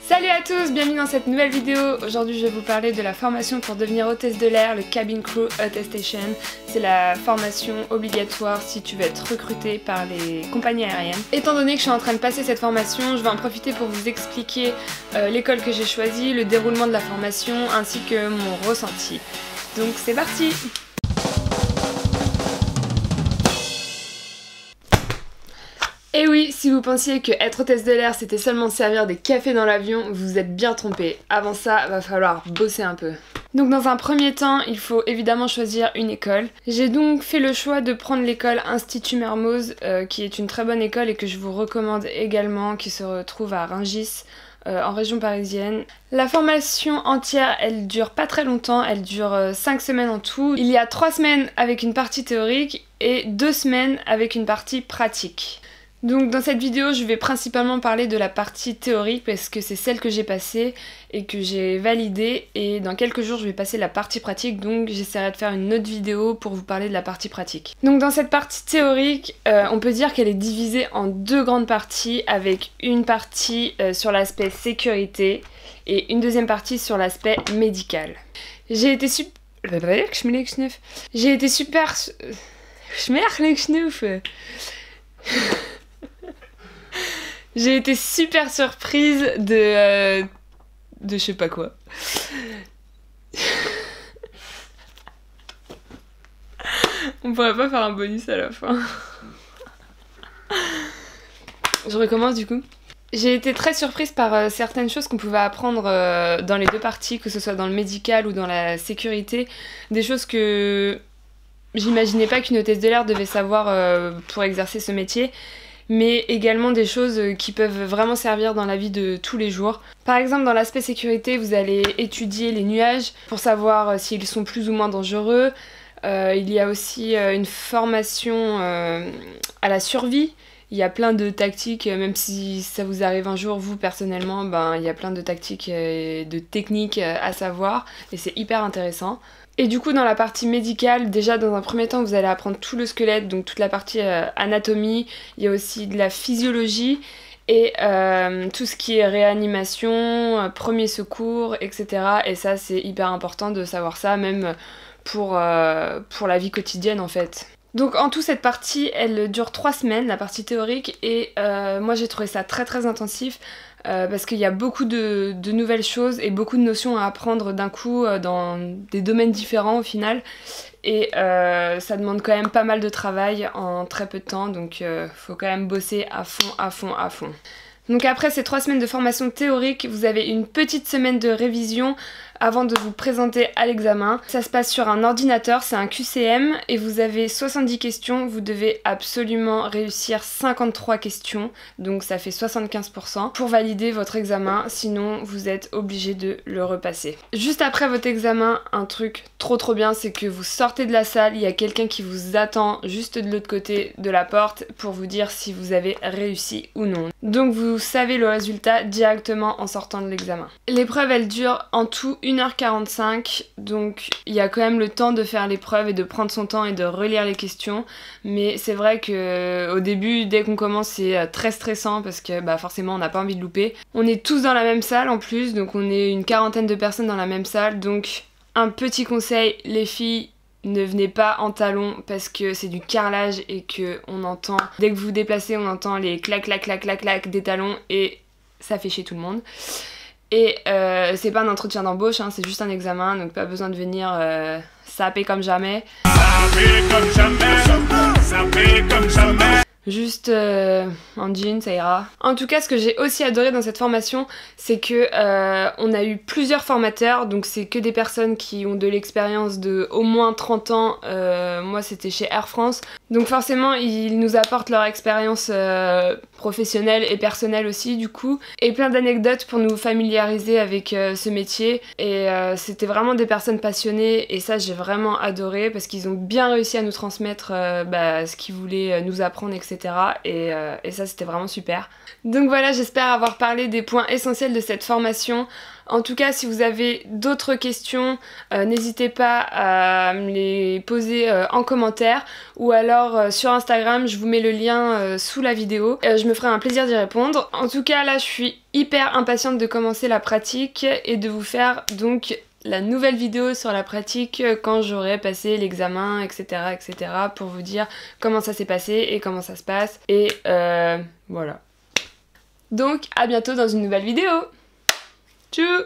Salut à tous, bienvenue dans cette nouvelle vidéo. Aujourd'hui je vais vous parler de la formation pour devenir hôtesse de l'air, le Cabin Crew Attestation. C'est la formation obligatoire si tu veux être recruté par les compagnies aériennes. Étant donné que je suis en train de passer cette formation, je vais en profiter pour vous expliquer l'école que j'ai choisie, le déroulement de la formation ainsi que mon ressenti. Donc c'est parti! Et oui, si vous pensiez que être hôtesse de l'air c'était seulement servir des cafés dans l'avion, vous êtes bien trompé. Avant ça, va falloir bosser un peu. Donc dans un premier temps, il faut évidemment choisir une école. J'ai donc fait le choix de prendre l'école Institut Mermoz, qui est une très bonne école et que je vous recommande également, qui se retrouve à Rungis, en région parisienne. La formation entière, elle dure pas très longtemps, elle dure 5 semaines en tout. Il y a 3 semaines avec une partie théorique et 2 semaines avec une partie pratique. Donc dans cette vidéo, je vais principalement parler de la partie théorique parce que c'est celle que j'ai passée et que j'ai validée, et dans quelques jours je vais passer la partie pratique, donc j'essaierai de faire une autre vidéo pour vous parler de la partie pratique. Donc dans cette partie théorique, on peut dire qu'elle est divisée en 2 grandes parties, avec une partie sur l'aspect sécurité et une deuxième partie sur l'aspect médical. J'ai été super... J'ai été super surprise de je sais pas quoi. On pourrait pas faire un bonus à la fin. Je recommence du coup. J'ai été très surprise par certaines choses qu'on pouvait apprendre dans les 2 parties, que ce soit dans le médical ou dans la sécurité. Des choses que j'imaginais pas qu'une hôtesse de l'air devait savoir pour exercer ce métier, mais également des choses qui peuvent vraiment servir dans la vie de tous les jours. Par exemple, dans l'aspect sécurité, vous allez étudier les nuages pour savoir s'ils sont plus ou moins dangereux. Il y a aussi une formation à la survie. Il y a plein de tactiques, même si ça vous arrive un jour, vous personnellement, il y a plein de tactiques et de techniques à savoir, et c'est hyper intéressant. Et du coup dans la partie médicale, déjà dans un premier temps vous allez apprendre tout le squelette, donc toute la partie anatomie, il y a aussi de la physiologie et tout ce qui est réanimation, premier secours, etc. Et ça c'est hyper important de savoir ça, même pour la vie quotidienne en fait. Donc en tout cette partie elle dure 3 semaines, la partie théorique, et moi j'ai trouvé ça très très intensif. Parce qu'il y a beaucoup de nouvelles choses et beaucoup de notions à apprendre d'un coup dans des domaines différents au final, et ça demande quand même pas mal de travail en très peu de temps, donc faut quand même bosser à fond. Donc après ces 3 semaines de formation théorique, vous avez une petite semaine de révision avant de vous présenter à l'examen. Ça se passe sur un ordinateur, c'est un QCM, et vous avez 70 questions, vous devez absolument réussir 53 questions, donc ça fait 75% pour valider votre examen, sinon vous êtes obligé de le repasser. Juste après votre examen, un truc trop bien, c'est que vous sortez de la salle, il y a quelqu'un qui vous attend juste de l'autre côté de la porte pour vous dire si vous avez réussi ou non. Donc vous savez le résultat directement en sortant de l'examen. L'épreuve elle dure en tout 1h45, donc il y a quand même le temps de faire l'épreuve et de prendre son temps et de relire les questions, mais c'est vrai que au début, dès qu'on commence, c'est très stressant parce que forcément on n'a pas envie de louper. On est tous dans la même salle en plus, donc on est une 40aine de personnes dans la même salle, donc un petit conseil, les filles, ne venez pas en talons parce que c'est du carrelage et que on entend, dès que vous vous déplacez, on entend les clac des talons et ça fait chier tout le monde. Et c'est pas un entretien d'embauche, hein, c'est juste un examen, donc pas besoin de venir saper comme jamais. Juste en jean, ça ira. En tout cas, ce que j'ai aussi adoré dans cette formation, c'est que on a eu plusieurs formateurs, donc c'est que des personnes qui ont de l'expérience de au moins 30 ans. Moi, c'était chez Air France. Donc forcément, ils nous apportent leur expérience professionnelle et personnelle aussi, du coup. Et plein d'anecdotes pour nous familiariser avec ce métier. Et c'était vraiment des personnes passionnées, et ça, j'ai vraiment adoré, parce qu'ils ont bien réussi à nous transmettre ce qu'ils voulaient nous apprendre, etc. etc. Et ça c'était vraiment super. Donc voilà, j'espère avoir parlé des points essentiels de cette formation. En tout cas, si vous avez d'autres questions, n'hésitez pas à me les poser en commentaire ou alors sur Instagram, je vous mets le lien sous la vidéo. Je me ferai un plaisir d'y répondre. En tout cas, là, je suis hyper impatiente de commencer la pratique et de vous faire donc la nouvelle vidéo sur la pratique quand j'aurai passé l'examen, etc., etc. pour vous dire comment ça s'est passé et comment ça se passe. Et voilà. Donc, à bientôt dans une nouvelle vidéo. Tchou!